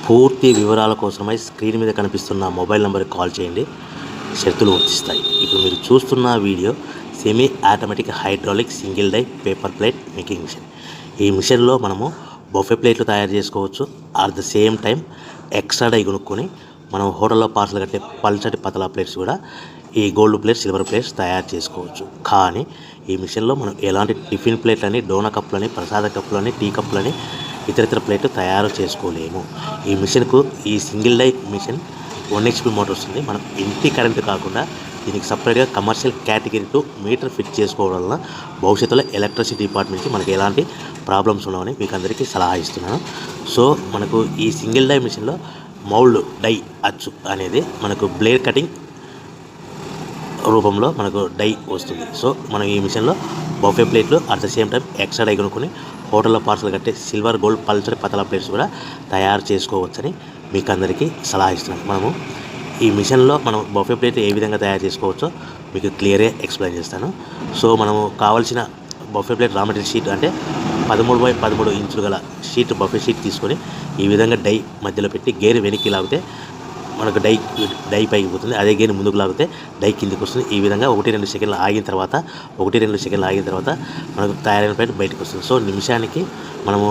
పూర్తి వివరాల కోసమై స్క్రీన్ మీద కనిపిస్తున్న మొబైల్ నెంబర్కి కాల్ చేయండి. షరతులు వర్తిస్తాయి. ఇప్పుడు మీరు చూస్తున్న video semi automatic hydraulic single die paper plate making machine. ఈ మిషన్లో మనము బఫే ప్లేట్లు తయారు చేసుకోవచ్చు. At the same time extra die కొనుక్కొని మనం హోటల్లో పార్సల్ కట్టే పల్చటి పతలా ప్లేట్స్ కూడా ఈ గోల్డ్ ప్లేట్స్, సిల్వర్ ప్లేట్స్ తయారు చేసుకోవచ్చు. కానీ ఈ మిషన్లో మనం ఎలాంటి టిఫిన్ ప్లేట్లని, డోనా కప్పులని, ప్రసాద కప్పులని, టీ కప్పులని, ఇతర ప్లేట్లు తయారు చేసుకోలేము. ఈ మిషన్కు ఈ single die machine 1 HP motor వస్తుంది. మనం ఇంటి కరెంటు కాకుండా దీనికి సపరేట్గా కమర్షియల్ కేటగిరీ 2 మీటర్ ఫిట్ చేసుకోవడం వల్ల భవిష్యత్తులో ఎలక్ట్రిసిటీ డిపార్ట్మెంట్ నుంచి మనకి ఎలాంటి ప్రాబ్లమ్స్ ఉండవని మీకు అందరికీ సలహా ఇస్తున్నాను. సో మనకు ఈ సింగిల్ డై మిషన్లో మౌల్డ్ డై అచ్చు అనేది మనకు బ్లేడ్ కటింగ్ రూపంలో మనకు డై వస్తుంది. సో మనం ఈ మిషన్లో బఫే ప్లేట్లు at the same time extra die కొనుక్కొని హోటల్లో పార్సల్ కట్టే సిల్వర్, గోల్డ్, పల్చడి పతలా ప్లేట్స్ కూడా తయారు చేసుకోవచ్చని మీకు అందరికీ సలహా ఇస్తున్నాను. మనము ఈ మిషన్లో మనం బఫే ప్లేట్ ఏ విధంగా తయారు చేసుకోవచ్చో మీకు క్లియర్గా ఎక్స్ప్లెయిన్ చేస్తాను. సో మనము కావాల్సిన buffet plate raw material sheet అంటే 13x13 ఇంచులు గల షీట్, బఫే షీట్ తీసుకొని ఈ విధంగా డై మధ్యలో పెట్టి గేర్ వెనక్కి లాగితే మనకు డై పైకి పోతుంది. అదే గేర్ ముందుకు లాగితే డై కిందికి వస్తుంది. ఈ విధంగా 1-2 సెకండ్లు ఆగిన తర్వాత మనకు తయారైన ప్లేట్ బయటకు వస్తుంది. సో నిమిషానికి మనము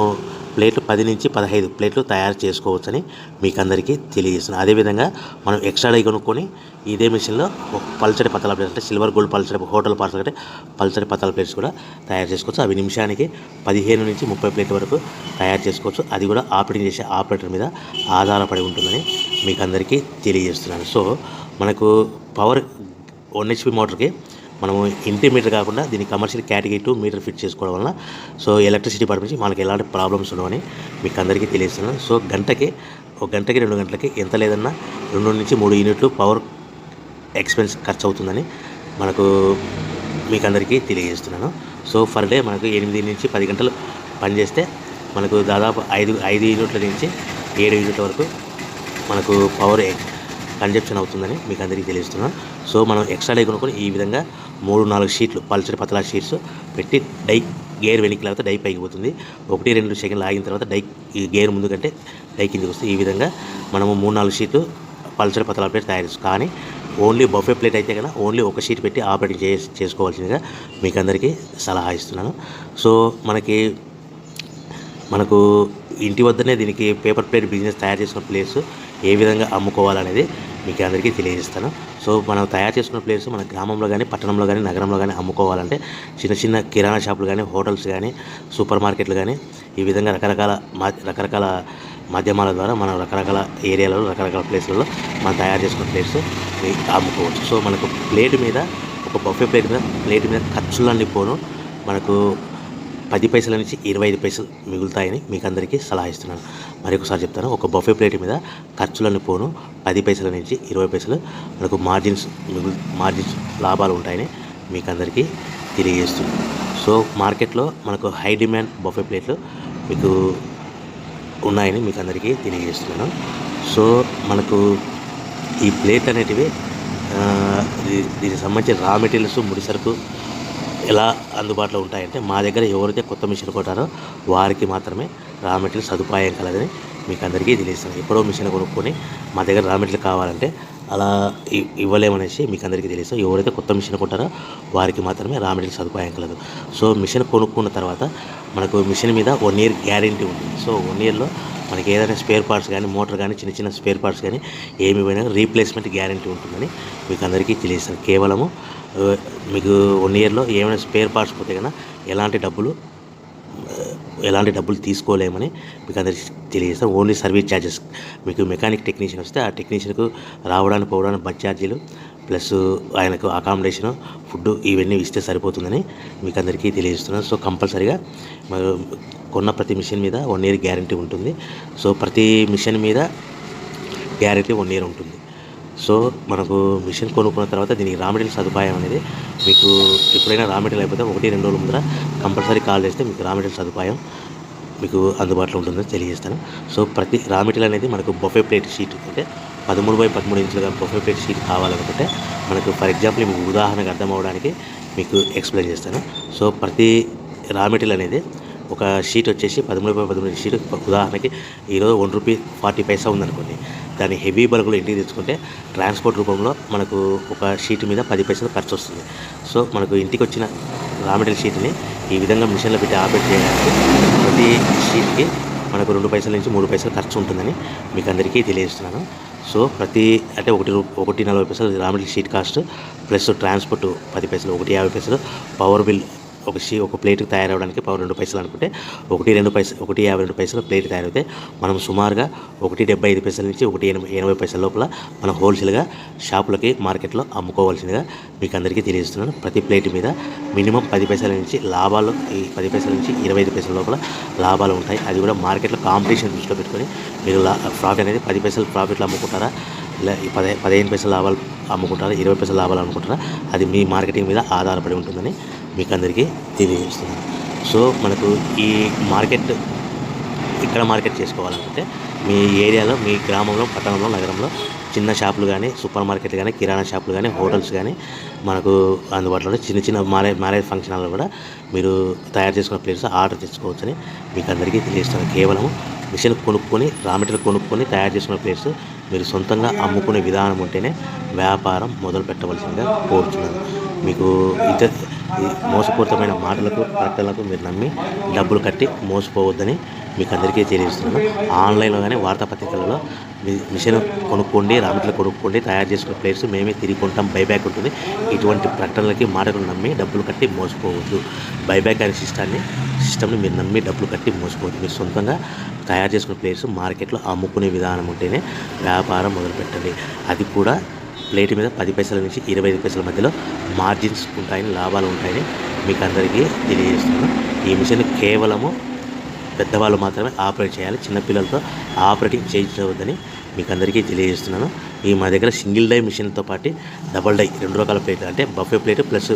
ప్లేట్లు 10 నుంచి 15 ప్లేట్లు తయారు చేసుకోవచ్చని మీకు అందరికీ తెలియజేస్తున్నాను. అదేవిధంగా మనం ఎక్స్ట్రా డై కొనుక్కొని ఇదే మిషన్లో పల్చడి పతలా ప్లేట్స్ అంటే సిల్వర్, గోల్డ్, పల్చడి హోటల్ పార్సల్ అంటే పల్చడి పతలా ప్లేట్స్ కూడా తయారు చేసుకోవచ్చు. అవి నిమిషానికి 15 నుంచి 30 ప్లేట్ల వరకు తయారు చేసుకోవచ్చు. అది కూడా ఆపరేటింగ్ చేసే ఆపరేటర్ మీద ఆధారపడి ఉంటుందని మీకు అందరికీ తెలియజేస్తున్నాను. సో మనకు పవర్ 1 HP మోటార్కి మనము ఇంటి మీటర్ కాకుండా దీన్ని కమర్షియల్ కేటగిరీ 2 మీటర్ ఫిట్ చేసుకోవడం వల్ల సో ఎలక్ట్రిసిటీ డిపార్ట్మెంట్ నుంచి మనకి ఎలాంటి ప్రాబ్లమ్స్ ఉండవని మీకు అందరికీ తెలియజేస్తున్నాను. సో ఒక గంటకి 2 గంటలకి ఎంత లేదన్నా 2 నుంచి 3 యూనిట్లు పవర్ ఎక్స్పెన్స్ ఖర్చు అవుతుందని మీకు అందరికీ తెలియజేస్తున్నాను. సో ఫర్ డే మనకు 8 నుంచి 10 గంటలు పనిచేస్తే మనకు దాదాపు 5 యూనిట్ల నుంచి 7 యూనిట్ల వరకు మనకు పవర్ కన్జప్షన్ అవుతుందని మీకు అందరికీ తెలియజేస్తున్నాను. సో మనం ఎక్స్ట్రా డై కొనుక్కొని ఈ విధంగా 3-4 షీట్లు పల్చడి పతలా షీట్స్ పెట్టి డై గేర్ వెనక్కి లాగితే డై పైకి పోతుంది. 1-2 సెకండ్లు ఆగిన తర్వాత ఈ గేర్ ముందు కంటే డై కిందికి వస్తుంది. ఈ విధంగా మనము 3-4 షీట్లు పల్చడి పతలా ప్లేట్ తయారు చేస్తాం. కానీ ఓన్లీ బఫే ప్లేట్ అయితే కనుక ఓన్లీ ఒక షీట్ పెట్టి ఆపరేటింగ్ చేసుకోవాల్సిందిగా మీకు అందరికీ సలహా ఇస్తున్నాను. సో మనకు ఇంటి వద్దనే దీనికి పేపర్ ప్లేట్ బిజినెస్ తయారు చేసుకున్న ప్లేస్ ఏ విధంగా అమ్ముకోవాలనేది మీకు అందరికీ తెలియజేస్తాను. సో మనం తయారు చేసుకున్న ప్లేస్ మన గ్రామంలో కానీ, పట్టణంలో కానీ, నగరంలో కానీ అమ్ముకోవాలంటే చిన్న కిరాణా షాపులు కానీ, హోటల్స్ కానీ, సూపర్ మార్కెట్లు కానీ ఈ విధంగా రకరకాల మాధ్యమాల ద్వారా మనం రకరకాల ఏరియాలలో, రకరకాల ప్లేస్లలో మనం తయారు చేసుకున్న ప్లేట్స్ అమ్ముకోవచ్చు. సో మనకు ప్లేట్ మీద ఒక బఫే ప్లేట్ మీద ఖర్చులన్నీ పోను మనకు 10 పైసల నుంచి 25 పైసలు మిగులుతాయని మీకు అందరికీ సలహా ఇస్తున్నాను. మరొకసారి చెప్తాను. ఒక బఫే ప్లేట్ మీద ఖర్చులను పోను 10 పైసల నుంచి 20 పైసలు మనకు మార్జిన్స్ లాభాలు ఉంటాయని మీకు అందరికీ తెలియజేస్తున్నాను. సో మార్కెట్లో మనకు హై డిమాండ్ బఫే ప్లేట్లు మీకు ఉన్నాయని మీకు అందరికీ తెలియజేస్తున్నాను. సో మనకు ఈ ప్లేట్ అనేటివి దీనికి సంబంధించిన రా మెటీరియల్స్, ముడిసరుకు ఎలా అందుబాటులో ఉంటాయంటే మా దగ్గర ఎవరైతే కొత్త మిషన్ కొట్టారో వారికి మాత్రమే రా మెటీరియల్ సదుపాయం కలదని మీకు అందరికీ తెలియజేస్తాను. ఎప్పుడో మిషన్ కొనుక్కొని మా దగ్గర రా మెటీరియల్ కావాలంటే అలా ఇవ్వలేమనేసి మీకు అందరికీ తెలియదు. ఎవరైతే కొత్త మిషన్ కొంటారో వారికి మాత్రమే రా మెటీరియల్ సదుపాయం కలదు. సో మిషన్ కొనుక్కున్న తర్వాత మనకు మిషన్ మీద 1 ఇయర్ గ్యారెంటీ ఉంటుంది. సో 1 ఇయర్లో మనకి ఏదైనా స్పేర్ పార్ట్స్ కానీ, మోటార్ కానీ, చిన్న స్పేర్ పార్ట్స్ కానీ ఏమి పోయినా రీప్లేస్మెంట్ గ్యారెంటీ ఉంటుందని మీకు అందరికీ తెలియజేస్తాను. కేవలము మీకు 1 ఇయర్లో ఏమైనా స్పేర్ పార్ట్స్ పోతే కన్నా ఎలాంటి డబ్బులు తీసుకోలేమని మీకు అందరికీ తెలియజేస్తాం. ఓన్లీ సర్వీస్ ఛార్జెస్ మీకు మెకానిక్ టెక్నీషియన్ వస్తే ఆ టెక్నీషియన్కు రావడానికి పోవడానికి బస్ ఛార్జీలు ప్లస్ ఆయనకు అకామిడేషను, ఫుడ్ ఇవన్నీ ఇస్తే సరిపోతుందని మీకు అందరికీ తెలియజేస్తున్నాను. సో కంపల్సరీగా కొన్న ప్రతి మిషన్ మీద 1 ఇయర్ గ్యారెంటీ ఉంటుంది. సో ప్రతి మిషన్ మీద గ్యారెంటీ 1 ఇయర్ ఉంటుంది. సో మనకు మిషన్ కొనుక్కున్న తర్వాత దీనికి రా మెటీరియల్ సదుపాయం అనేది మీకు ఎప్పుడైనా రా మెటీరియల్ అయిపోతే 1-2 రోజుల ముందర కంపల్సరీ కాల్ చేస్తే మీకు రా మెటీరియల్ సదుపాయం మీకు అందుబాటులో ఉంటుందని తెలియజేస్తాను. సో ప్రతి రా మెటీరియల్ అనేది మనకు బఫే ప్లేట్ షీట్ అంటే 13x13 ఇంచులుగా బఫే ప్లేట్ షీట్ కావాలనుకుంటే మనకు ఫర్ ఎగ్జాంపుల్ మీకు ఉదాహరణకు అర్థం అవ్వడానికి మీకు ఎక్స్ప్లెయిన్ చేస్తాను. సో ప్రతి రా మెటీరియల్ అనేది ఒక షీట్ వచ్చేసి 13 షీట్ ఉదాహరణకి ఈరోజు ₹1.40 ఉందనుకోండి. దాన్ని హెవీ బల్క్లో ఇంటికి తెచ్చుకుంటే ట్రాన్స్పోర్ట్ రూపంలో మనకు ఒక షీట్ మీద 10 పైసలు ఖర్చు వస్తుంది. సో మనకు ఇంటికి వచ్చిన రా మెటీరియల్ షీట్ని ఈ విధంగా మిషన్లో పెట్టి ఆపరేట్ చేయడానికి ప్రతి షీట్కి మనకు 2 పైసల నుంచి 3 పైసలు ఖర్చు ఉంటుందని మీకు అందరికీ తెలియజేస్తున్నాను. సో ప్రతి అంటే 1.40 raw material sheet cost plus transport 10 పైసలు, 1.50 పవర్ బిల్ ఒక ప్లేట్కి తయారవడానికి పవర్ 2 పైసలు అనుకుంటే 1.52 ప్లేట్ తయారైతే మనం సుమారుగా 1.75 నుంచి 1.80 లోపల మనం హోల్సేల్గా షాపులకి మార్కెట్లో అమ్ముకోవాల్సిందిగా మీకు అందరికీ తెలియజేస్తున్నాను. ప్రతి ప్లేట్ మీద మినిమం 10 పైసల నుంచి లాభాలు, ఈ 10 పైసల నుంచి 25 పైసల లోపల లాభాలు ఉంటాయి. అది కూడా మార్కెట్లో కాంపిటీషన్ దృష్టిలో పెట్టుకొని మీరు ప్రాఫిట్ అనేది 10 పైసలు ప్రాఫిట్లో అమ్ముకుంటారా, ఇలా 15 పైసల లాభాలు అమ్ముకుంటారా, 20 పైసల లాభాలు అమ్ముకుంటారా, అది మీ మార్కెటింగ్ మీద ఆధారపడి ఉంటుందని మీకు అందరికీ తెలియజేస్తున్నాను. సో మనకు ఈ ఇక్కడ మార్కెట్ చేసుకోవాలనుకుంటే మీ ఏరియాలో, మీ గ్రామంలో, పట్టణంలో, నగరంలో చిన్న షాపులు కానీ, సూపర్ మార్కెట్లు కానీ, కిరాణా షాపులు కానీ, హోటల్స్ కానీ మనకు అందుబాటులో చిన్న మ్యారేజ్ ఫంక్షన్ హాల్లో కూడా మీరు తయారు చేసుకున్న ప్లేట్స్ ఆర్డర్ తెచ్చుకోవచ్చని మీకు అందరికీ తెలియజేస్తున్నాను. కేవలం మిషన్ కొనుక్కొని, రా మెటీరియల్ కొనుక్కొని తయారు చేసుకున్న ప్లేట్స్ మీరు సొంతంగా అమ్ముకునే విధానం ఉంటేనే వ్యాపారం మొదలు పెట్టవలసిందిగా కోరుతున్నాను. మీకు మోసపూరితమైన మాటలకు, ప్రకటనలకు మీరు నమ్మి డబ్బులు కట్టి మోసపోవద్దని మీకు అందరికీ తెలియజేస్తున్నాను. ఆన్లైన్లో కానీ వార్తాపత్రికలలో మిషన్ కొనుక్కోండి, రా మెటీరియల్ కొనుక్కోండి, తయారు చేసుకున్న ప్లేట్స్ మేమే తిరిగి కొంటాం, బైబ్యాక్ ఉంటుంది. ఇటువంటి ప్రకటనలకి, మాటలు నమ్మి డబ్బులు కట్టి మోసపోవద్దు. బైబ్యాక్ అనే సిస్టమ్ని మీరు నమ్మి డబ్బులు కట్టి మోసపోవద్దు. మీరు సొంతంగా తయారు చేసుకున్న ప్లేట్స్ మార్కెట్లో అమ్ముకునే విధానం ఉంటేనే వ్యాపారం మొదలుపెట్టండి. అది కూడా ప్లేట్ మీద 10 పైసల నుంచి 25 పైసల మధ్యలో మార్జిన్స్ ఉంటాయని, లాభాలు ఉంటాయని మీకు అందరికీ తెలియజేస్తున్నాను. ఈ మిషన్ కేవలము పెద్దవాళ్ళు మాత్రమే ఆపరేట్ చేయాలి, చిన్నపిల్లలతో ఆపరేటింగ్ చేయించవద్దని మీకు అందరికీ తెలియజేస్తున్నాను. మా దగ్గర సింగిల్ డై మిషన్తో పాటు డబల్ డై 2 రకాల ప్లేట్లు, అంటే బఫే ప్లేట్ ప్లస్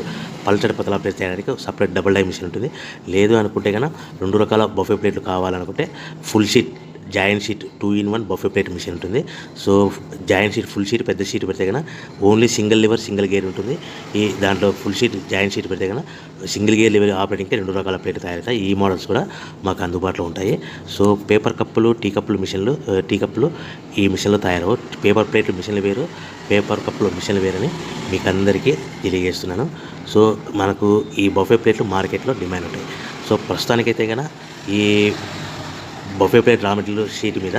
పల్చడి పతలా ప్లేట్ చేయడానికి సపరేట్ డబల్ డై మిషన్ ఉంటుంది. లేదు అనుకుంటే కనుక 2 రకాల బఫే ప్లేట్లు కావాలనుకుంటే full sheet joint sheet 2-in-1 buffet plate machine ఉంటుంది. So joint sheet, full sheet పెద్ద షీట్ పెడితే కనుక only single lever, single gear ఉంటుంది. దాంట్లో ఫుల్ షీట్ జాయింట్ షీట్ పెడితే కనుక సింగిల్ గేర్ లివర్ ఆపరేటింగ్కి 2 రకాల ప్లేట్ తయారవుతాయి. ఈ మోడల్స్ కూడా మాకు అందుబాటులో ఉంటాయి. సో పేపర్ కప్పులు, టీ కప్పులు ఈ మిషన్లో తయారవు. పేపర్ ప్లేట్లు మిషన్లు వేరు, పేపర్ కప్పులు మిషన్లు వేరని మీకు అందరికీ తెలియజేస్తున్నాను. సో మనకు ఈ బఫే ప్లేట్లు మార్కెట్లో డిమాండ్ ఉంటాయి. సో ప్రస్తుతానికైతే కనుక ఈ buffet plate raw material sheet మీద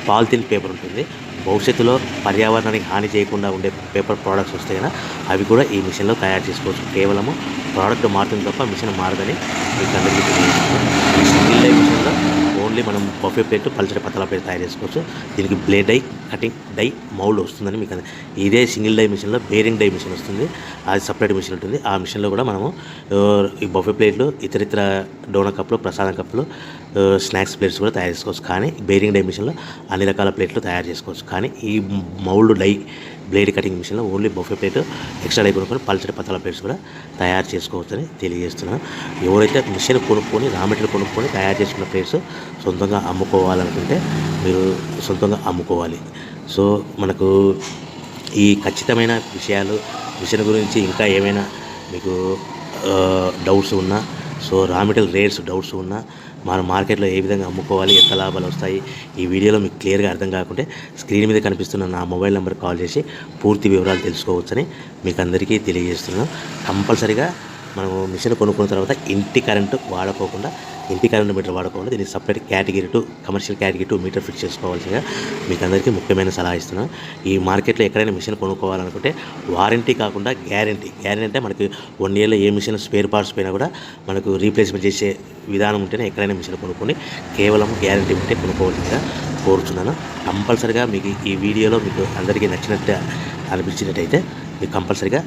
పాలిథిన్ పేపర్ ఉంటుంది. భవిష్యత్తులో పర్యావరణానికి హాని చేయకుండా ఉండే పేపర్ ప్రోడక్ట్స్ వస్తాయి కదా, అవి కూడా ఈ మిషన్లో తయారు చేసుకోవచ్చు. కేవలము ప్రోడక్ట్ మారుతుంది తప్ప మిషన్ మారదని మీకు అందరికీ తెలియజేస్తున్నాను. ఈ సింగిల్ డై మిషన్లో ఓన్లీ మనం బఫే ప్లేట్, పల్చడి పతలా ప్లేట్ తయారు చేసుకోవచ్చు. దీనికి blade die, cutting die, mould వస్తుందని మీకు ఇదే సింగిల్ డై మిషన్లో బేరింగ్ డై మిషన్ వస్తుంది. అది సపరేట్ మిషన్ ఉంటుంది. ఆ మిషన్లో కూడా మనము ఈ బఫే ప్లేట్లు, ఇతరితర డోనా కప్పులు, ప్రసాదం కప్పులు, స్నాక్స్ ప్లేట్స్ కూడా తయారు చేసుకోవచ్చు. కానీ బేరింగ్ డై మిషన్లో అన్ని రకాల ప్లేట్లు తయారు చేసుకోవచ్చు. కానీ ఈ మౌల్డ్ డై బ్లేడ్ కటింగ్ మిషన్లో only buffet plate, extra die కొనుక్కొని పల్చడి పతలా ప్లేట్స్ కూడా తయారు చేసుకోవచ్చని తెలియజేస్తున్నాను. ఎవరైతే మిషన్ కొనుక్కొని, రా మెటీరియల్ కొనుక్కొని తయారు చేసుకున్న ప్లేట్స్ సొంతంగా అమ్ముకోవాలనుకుంటే మీరు సొంతంగా అమ్ముకోవాలి. సో మనకు ఈ ఖచ్చితమైన విషయాలు, మిషన్ గురించి ఇంకా ఏమైనా మీకు డౌట్స్ ఉన్నా, so raw material rates doubts ఉన్నా, మన మార్కెట్లో ఏ విధంగా అమ్ముకోవాలి, ఎంత లాభాలు వస్తాయి, ఈ వీడియోలో మీకు క్లియర్గా అర్థం కాకుంటే స్క్రీన్ మీద కనిపిస్తున్న నా మొబైల్ నెంబర్ కాల్ చేసి పూర్తి వివరాలు తెలుసుకోవచ్చని మీకు అందరికీ తెలియజేస్తున్నాను. కంపల్సరీగా మనము మిషన్ కొనుక్కున్న తర్వాత ఇంటి కరెంటు మీటర్ వాడకుండా దీనికి separate category 2 commercial category 2 meter fix చేసుకోవాల్సిందిగా మీకు అందరికీ ముఖ్యమైన సలహా ఇస్తున్నాను. ఈ మార్కెట్లో ఎక్కడైనా మిషన్ కొనుక్కోవాలనుకుంటే వారంటీ కాకుండా గ్యారంటీ అంటే మనకి 1 yearలో ఏ మిషన్ స్పేర్ పార్ట్స్ పోయినా కూడా మనకు రీప్లేస్మెంట్ చేసే విధానం ఉంటేనే ఎక్కడైనా మిషన్ కొనుక్కొని కేవలం గ్యారంటీ ఉంటే కొనుక్కోవాల్సిందిగా కోరుతున్నాను. కంపల్సరీగా మీకు ఈ వీడియోలో మీకు అందరికీ నచ్చినట్టు అనిపించినట్టయితే మీకు కంపల్సరీగా